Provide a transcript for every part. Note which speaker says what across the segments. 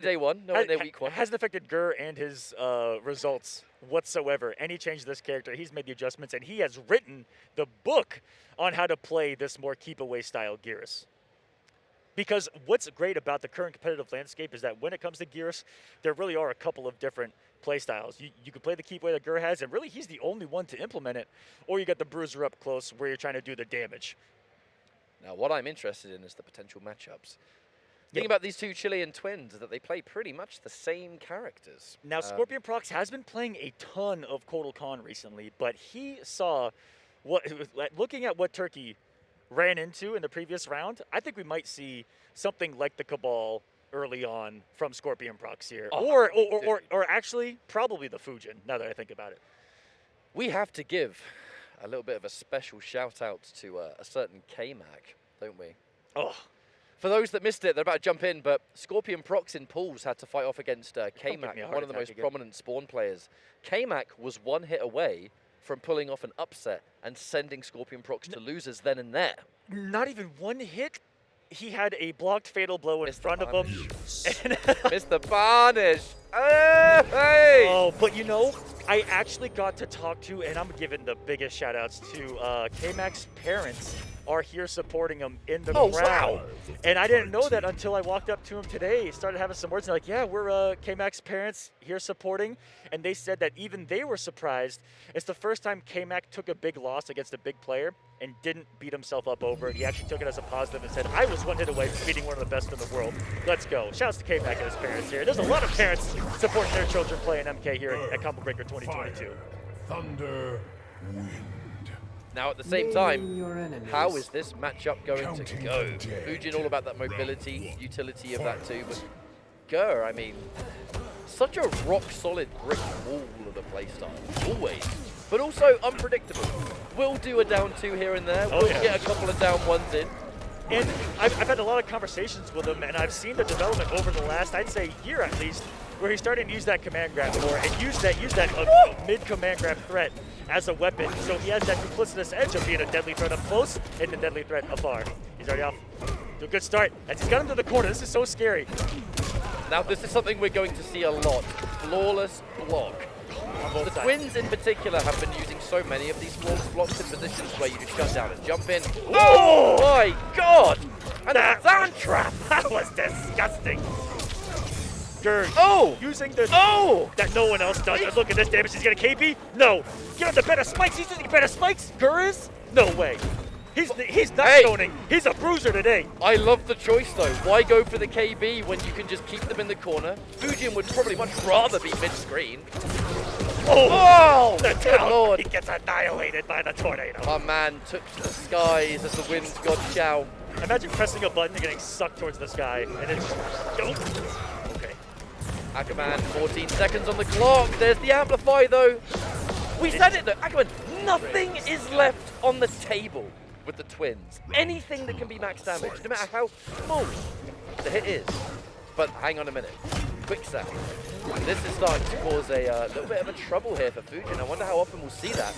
Speaker 1: day one, no in day week one.
Speaker 2: Hasn't affected Gur and his results whatsoever. Any change to this character, he's made the adjustments, and he has written the book on how to play this more keep-away style Geras. Because what's great about the current competitive landscape is that when it comes to Geras, there really are a couple of different play styles. You can play the keep away that Gur has, and really he's the only one to implement it, or you got the Bruiser up close where you're trying to do the damage.
Speaker 1: Now, what I'm interested in is the potential matchups. Thing about these two Chilean twins is that they play pretty much the same characters.
Speaker 2: Now, Scorpionprocs has been playing a ton of Kotal Khan recently, but he saw looking at what Turkey ran into in the previous round, I think we might see something like the Cabal early on from Scorpionprocs here. Or actually, probably the Fujin, now that I think about it.
Speaker 1: We have to give a little bit of a special shout out to a certain K-Mac, don't we?
Speaker 2: Oh.
Speaker 1: For those that missed it, they're about to jump in, but Scorpionprocs in pools had to fight off against K-Mac, one of the most prominent spawn players. K-Mac was one hit away from pulling off an upset and sending Scorpionprocs to losers then and there.
Speaker 2: Not even one hit. He had a blocked fatal blow in front of him.
Speaker 1: Mr. Punish. Hey!
Speaker 2: Oh, but you know, I actually got to talk to, and I'm giving the biggest shout outs to K-Mac's parents are here supporting him in the crowd. Wow. And I didn't know that until I walked up to him today. Started having some words, and like, yeah, we're K-Mac's parents here supporting. And they said that even they were surprised. It's the first time K-Mac took a big loss against a big player and didn't beat himself up over it. He actually took it as a positive and said, I was one hit away from beating one of the best in the world. Let's go. Shouts to K-Mac and his parents here. There's a lot of parents supporting their children playing MK here at Combo Breaker 2022.
Speaker 3: Fire, thunder, wind.
Speaker 1: Now, at the same time, how is this matchup going to go? Fujin all about that mobility, utility of that too, but Gur, I mean, such a rock-solid brick wall of the playstyle, always, but also unpredictable. We'll do a down two here and there, we'll get a couple of down ones in.
Speaker 2: And I've had a lot of conversations with him, and I've seen the development over the last, I'd say, year at least, where he's starting to use that command grab more and use that mid-command grab threat as a weapon. So he has that duplicitous edge of being a deadly threat up close and a deadly threat afar. He's already off to a good start. As he's got him to the corner, this is so scary.
Speaker 1: Now this is something we're going to see a lot. Flawless block. The twins in particular have been using so many of these flawless blocks in positions where you just shut down and jump in. Oh my god! And that sand trap!
Speaker 2: That was disgusting. Gur using the that no one else does. And look at this damage. He's gonna KP? No. Get him the better spikes. He's using better spikes. Gur is? No way. He's not stoning. He's a bruiser today.
Speaker 1: I love the choice though. Why go for the KB when you can just keep them in the corner? Fujin would probably much rather be mid-screen.
Speaker 2: Oh, the Lord. He gets annihilated by the tornado.
Speaker 1: My man took to the skies as the winds god chow.
Speaker 2: Imagine pressing a button and getting sucked towards the sky. And then, okay.
Speaker 1: Ackerman, 14 seconds on the clock. There's the amplify though. We said it though. Ackerman, nothing is left on the table with the twins. Anything that can be max damage, no matter how small the hit is. But hang on a minute. Quick sec. This is starting to cause a little bit of a trouble here for Fujin. I wonder how often we'll see that.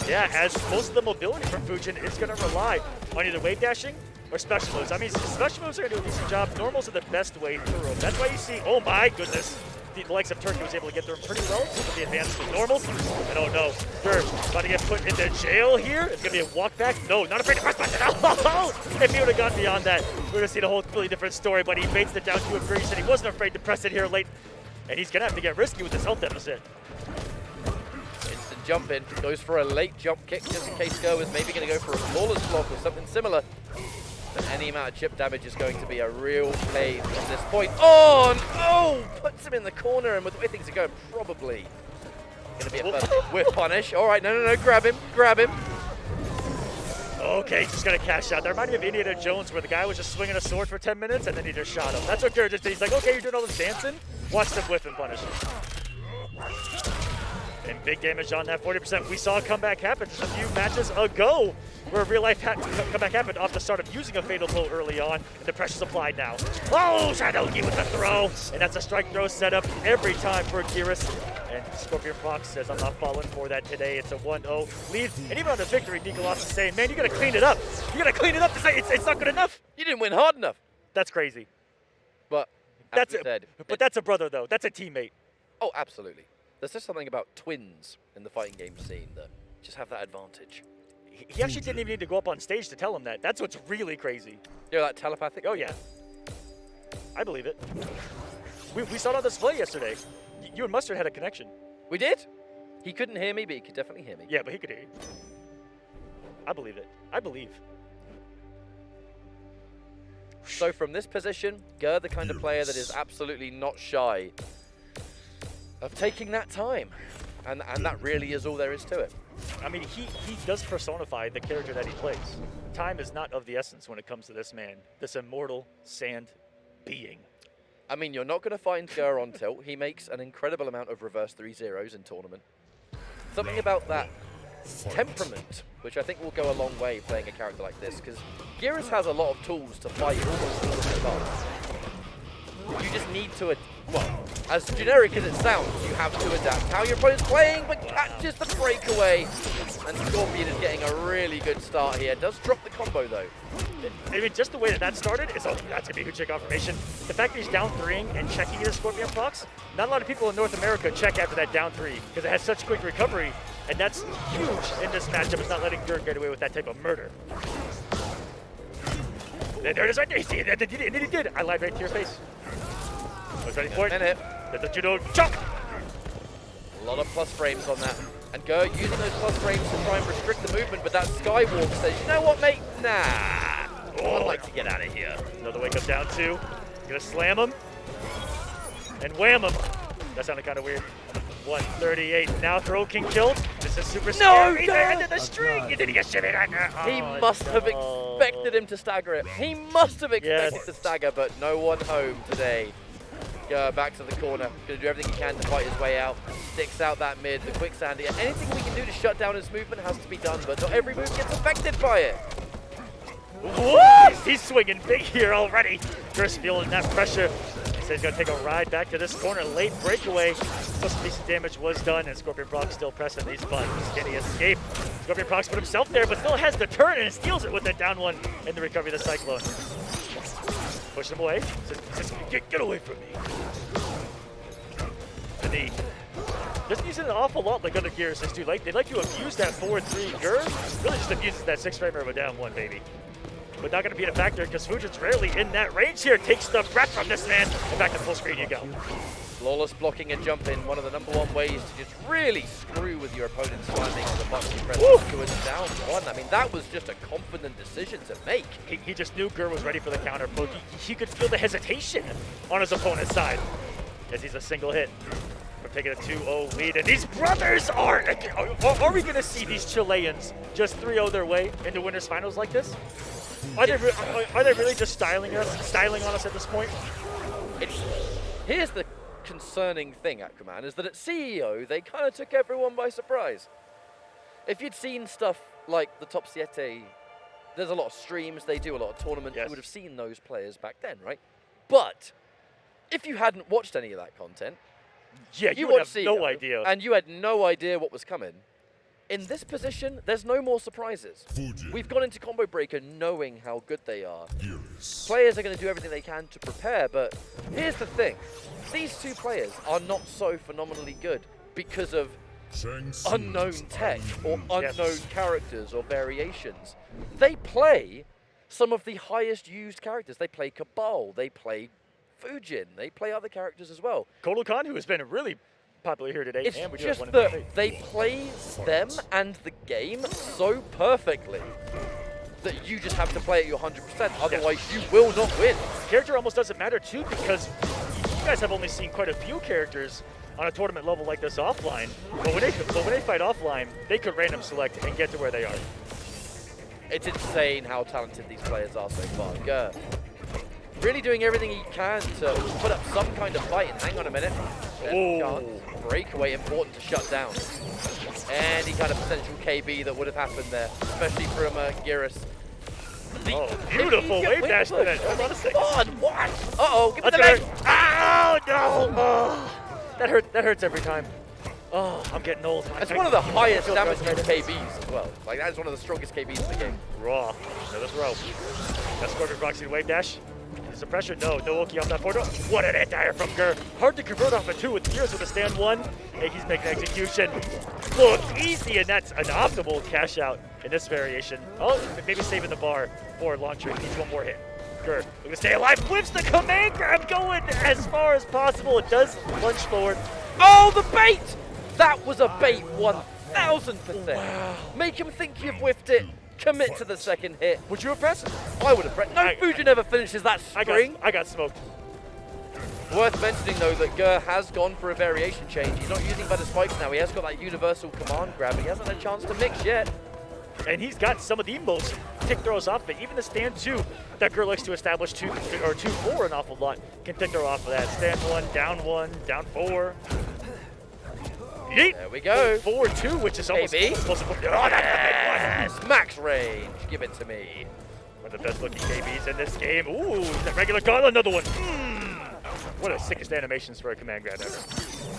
Speaker 2: Yeah, as most of the mobility from Fujin is going to rely on either wave dashing or special moves. I mean, special moves are going to do a decent job. Normals are the best way through them. That's why you see, oh my goodness, the likes of Turkey was able to get through them pretty well with the advances with normals. And oh no, Gur about to get put into jail here. It's going to be a walk back. No, not afraid to press button. Oh, if he would have gone beyond that, we would have seen a whole completely different story. But he baits it down to a Gur. He said he wasn't afraid to press it here late. And he's going to have to get risky with his health deficit.
Speaker 1: Instant jump in, goes for a late jump kick just in case Gur was maybe going to go for a flawless block or something similar. But any amount of chip damage is going to be a real pain from this point on. Oh, puts him in the corner, and with the way things are going, probably going to be a whiff punish. All right, no, grab him.
Speaker 2: Okay, just gonna cash out. That reminded me of Indiana Jones, where the guy was just swinging a sword for 10 minutes and then he just shot him. That's what Gur just did. He's like, okay, you're doing all this dancing? Watch them whiff and punish him. And big damage on that 40%. We saw a comeback happen just a few matches ago, where a real-life comeback happened off the start of using a fatal blow early on, and the pressure's applied now. Oh, Shadogi with the throw! And that's a strike throw setup every time for Geras. And Scorpionprocs says, I'm not falling for that today. It's a 1-0 lead. And even on the victory, Nicolas is saying, man, you gotta clean it up. You gotta clean it up to say it's not good enough.
Speaker 1: You didn't win hard enough.
Speaker 2: That's crazy.
Speaker 1: But
Speaker 2: That's
Speaker 1: we said,
Speaker 2: but that's a brother though. That's a teammate.
Speaker 1: oh, absolutely. There's just something about twins in the fighting game scene that just have that advantage.
Speaker 2: He actually didn't even need to go up on stage to tell him that. That's what's really crazy.
Speaker 1: You know, that telepathic?
Speaker 2: Oh, yeah. I believe it. We saw it on display yesterday. You and Mustard had a connection.
Speaker 1: We did? He couldn't hear me, but he could definitely hear me.
Speaker 2: Yeah, but he could hear you. I believe it. I believe.
Speaker 1: So from this position, Ger, the kind of player that is absolutely not shy of taking that time. And that really is all there is to it.
Speaker 2: I mean, he does personify the character that he plays. Time is not of the essence when it comes to this man, this immortal sand being.
Speaker 1: I mean, you're not going to find Ger on tilt. He makes an incredible amount of reverse 3-0s in tournament. Something about that temperament, which I think will go a long way playing a character like this, because Geras has a lot of tools to fight almost all of the time. You just need to, well, as generic as it sounds, you have to adapt how your opponent's playing, but catches the breakaway. And Scorpion is getting a really good start here. Does drop the combo though.
Speaker 2: I mean, just the way that started is, oh, that's gonna be a huge check confirmation. The fact that he's down 3-ing and checking his Scorpionprocs, not a lot of people in North America check after that down 3 because it has such quick recovery, and that's huge in this matchup. It's not letting Ger get away with that type of murder. There it is right there. See, and he did. I lied right to your face. I was ready for it.
Speaker 1: And hit.
Speaker 2: The judo jump.
Speaker 1: A lot of plus frames on that. And Ger using those plus frames to try and restrict the movement, but that Skywalk says, you know what, mate? Nah. I'd like to get out of here.
Speaker 2: Another wake up down 2. Gonna slam him. And wham him. That sounded kind of weird. 138. Now Throw King killed. This is super scary. No! End of the string. And then he gets shitted under.
Speaker 1: He must have expected him to stagger it. He must have expected to stagger, but no one home today. Ger back to the corner. Gonna do everything he can to fight his way out. Sticks out that mid, the quick sandy. Anything we can do to shut down his movement has to be done, but not every move gets affected by it.
Speaker 2: Whoa! He's swinging big here already. Ger's feeling that pressure. He says he's gonna take a ride back to this corner. Late breakaway. Plus decent damage was done, and Scorpionprocs still pressing these buttons. Can he escape? Scorpionprocs put himself there, but still has the turn and steals it with that down one in the recovery of the Cyclone. Push him away. Says, get away from me. And he doesn't use it an awful lot like other Gears do. They like to abuse that 4-3. Ger really just abuses that 6-framer of a down 1, baby. But not going to be a factor because Fujin's rarely in that range here. Takes the breath from this man. And back to full screen you go.
Speaker 1: Flawless blocking and jumping, one of the #1 ways to just really screw with your opponent's landing on the button press to a down 1. I mean, that was just a confident decision to make.
Speaker 2: He just knew Ger was ready for the counter poke. He could feel the hesitation on his opponent's side as he's a single hit. We're taking a 2-0 lead, and these brothers are we going to see these Chileans just 3-0 their way into winners finals like this? Are they really just styling on us at this point?
Speaker 1: Here's the concerning thing, Aquaman, is that at CEO, they kind of took everyone by surprise. If you'd seen stuff like the Top 7, there's a lot of streams, they do a lot of tournaments, you would have seen those players back then, right? But if you hadn't watched any of that content,
Speaker 2: you would have no idea.
Speaker 1: And you had no idea what was coming. In this position, there's no more surprises. We've gone into Combo Breaker knowing how good they are. Players are going to do everything they can to prepare, but here's the thing. These two players are not so phenomenally good because of unknown tech or unknown characters or variations. They play some of the highest used characters. They play Cabal, they play Fujin, they play other characters as well.
Speaker 2: Kodokan, who has been really popular here today.
Speaker 1: It's
Speaker 2: and we
Speaker 1: just that they play them and the game so perfectly that you just have to play at your 100%, otherwise you will not win.
Speaker 2: Character almost doesn't matter too, because you guys have only seen quite a few characters on a tournament level like this offline, but when they fight offline, they could random select and get to where they are.
Speaker 1: It's insane how talented these players are so far. Ger really doing everything he can to put up some kind of fight, and hang on a minute. Breakaway important to shut down. Any kind of potential KB that would have happened there, especially from Geras.
Speaker 2: Beautiful wave dash there. Hold on a second.
Speaker 1: Come on, what? Uh-oh, give me the leg.
Speaker 2: Oh, no. Oh, that hurts every time. Oh, I'm getting old.
Speaker 1: It's one of the highest damage KBs as well. Like, that is one of the strongest KBs in the game.
Speaker 2: Raw. Another throw. That's Scorpionprocs wave dash. Is the pressure? No Oki off that forward. What an anti-air from Gur. Hard to convert off a 2 with Gears with a stand 1. Hey, he's making execution look easy, and that's an optimal cash out in this variation. Oh, maybe saving the bar for launcher. He needs one more hit. Gur, looking to stay alive, whips the command grab going as far as possible. It does lunge forward.
Speaker 1: Oh, the bait! That was a bait 1000%. Wow. Make him think you've whiffed it. Commit to the second hit.
Speaker 2: Would you have pressed?
Speaker 1: I would have pressed. No, Fuji never finishes that string.
Speaker 2: I got smoked.
Speaker 1: Worth mentioning, though, that Gur has gone for a variation change. He's not using better spikes now. He has got that universal command grab, but he hasn't had a chance to mix yet.
Speaker 2: And he's got some of the most tick throws off of it. Even the stand 2 that Gur likes to establish 2-4 an awful lot can tick throw off of that. Stand 1, down 4. Yeet.
Speaker 1: There we go.
Speaker 2: 4-2, which is almost close to 4. Oh, that's the big one.
Speaker 1: Max range. Give it to me.
Speaker 2: One of the best looking KBs in this game. Ooh, that regular gauntlet, another one. One of the sickest animations for a command grab ever.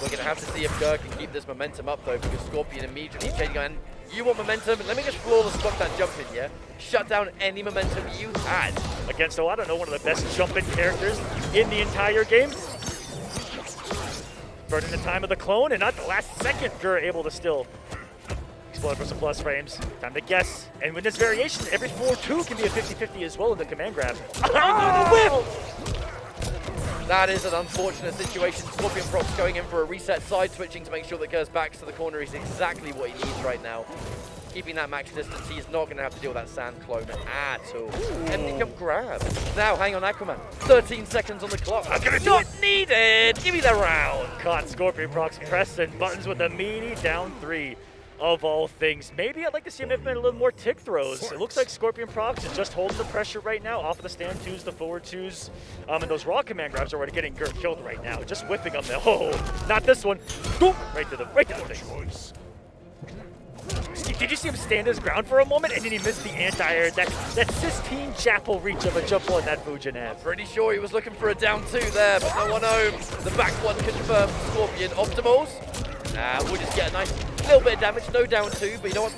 Speaker 1: We're going to have to see if Gur can keep this momentum up, though, because Scorpion immediately changing on. You want momentum? Let me just flawless block that jump in, yeah? Shut down any momentum you had.
Speaker 2: Against, I don't know, one of the best jumping characters in the entire game. Burning the time of the clone, and not the last second, Gur able to still explode for some plus frames. Time to guess. And with this variation, every 4-2 can be a 50-50 as well in the command grab.
Speaker 1: Oh! That is an unfortunate situation. Scorpionprocs going in for a reset, side switching to make sure that Gur's back to the corner is exactly what he needs right now. Keeping that max distance, he's not going to have to deal with that sand clone at all. And he can grab. Now, hang on, Aquaman. 13 seconds on the clock.
Speaker 2: I'm gonna do
Speaker 1: not
Speaker 2: it.
Speaker 1: Needed. Give me the round.
Speaker 2: Caught Scorpionprocs pressing buttons with a meaty down 3 of all things. Maybe I'd like to see him implement a little more tick throws. It looks like Scorpionprocs is just holding the pressure right now off of the stand 2s, the forward 2s. And those raw command grabs are already getting Gur killed right now. Just whipping them. Oh, not this one. Boom. Right to the face. Did you see him stand his ground for a moment and then he missed the anti-air? That Sistine Chapel reach of a jump on that Fujin has.
Speaker 1: Pretty sure he was looking for a down 2 there, but no one home. The back one confirmed Scorpion. Optimals. We'll just get a nice little bit of damage. No down 2, but you know what?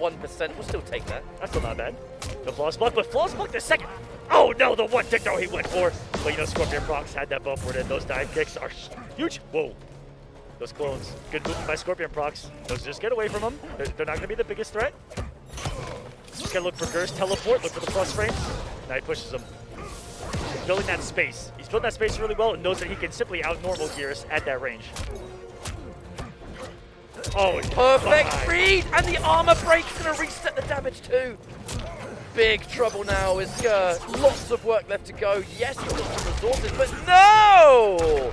Speaker 1: 31%. We'll still take that.
Speaker 2: That's still not bad. The flawless block, but flawless block the second. Oh no, the one tick throw he went for. But you know, Scorpionprocs had that buffered in. Those dive kicks are huge. Whoa. Those clones. Good movement by Scorpionprocs. Those just get away from them. They're not going to be the biggest threat. Just got to look for Gur's teleport. Look for the plus frames. Now he pushes them. He's building that space. He's building that space really well and knows that he can simply out-normal Gears at that range. Oh,
Speaker 1: perfect read! And the armor breaks and a reset the damage too. Big trouble now is Gur. Lots of work left to go. Yes, he's got some resources, but no!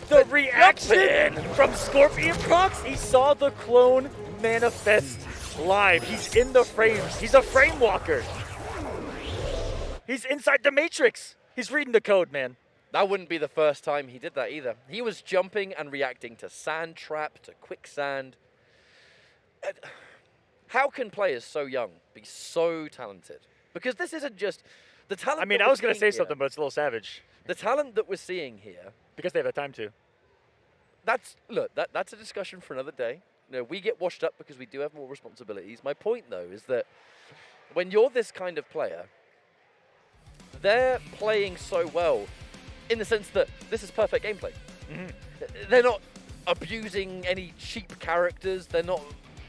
Speaker 2: The reaction from Scorpionprocs, he saw the clone manifest live. He's in the frames. He's a frame walker. He's inside the matrix. He's reading the code, man.
Speaker 1: That wouldn't be the first time he did that either. He was jumping and reacting to sand trap, to quicksand. How can players so young be so talented? Because this isn't just the talent.
Speaker 2: I mean, I was going to say something, but it's a little savage.
Speaker 1: The talent that we're seeing here.
Speaker 2: Because they have the time to.
Speaker 1: That's a discussion for another day. You know, we get washed up because we do have more responsibilities. My point, though, is that when you're this kind of player, they're playing so well in the sense that this is perfect gameplay. Mm-hmm. They're not abusing any cheap characters. They're not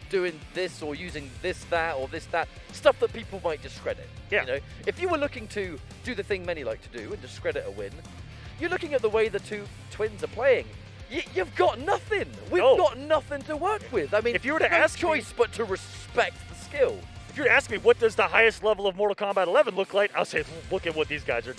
Speaker 1: doing this or using this, that, or this, that. Stuff that people might discredit.
Speaker 2: Yeah.
Speaker 1: You know, if you were looking to do the thing many like to do and discredit a win, you're looking at the way the two twins are playing. You've got nothing. We've got nothing to work with. I mean,
Speaker 2: if you were to
Speaker 1: no
Speaker 2: ask
Speaker 1: choice but to respect the skill.
Speaker 2: If you were to ask me what does the highest level of Mortal Kombat 11 look like, I'll say, look at what these guys are doing.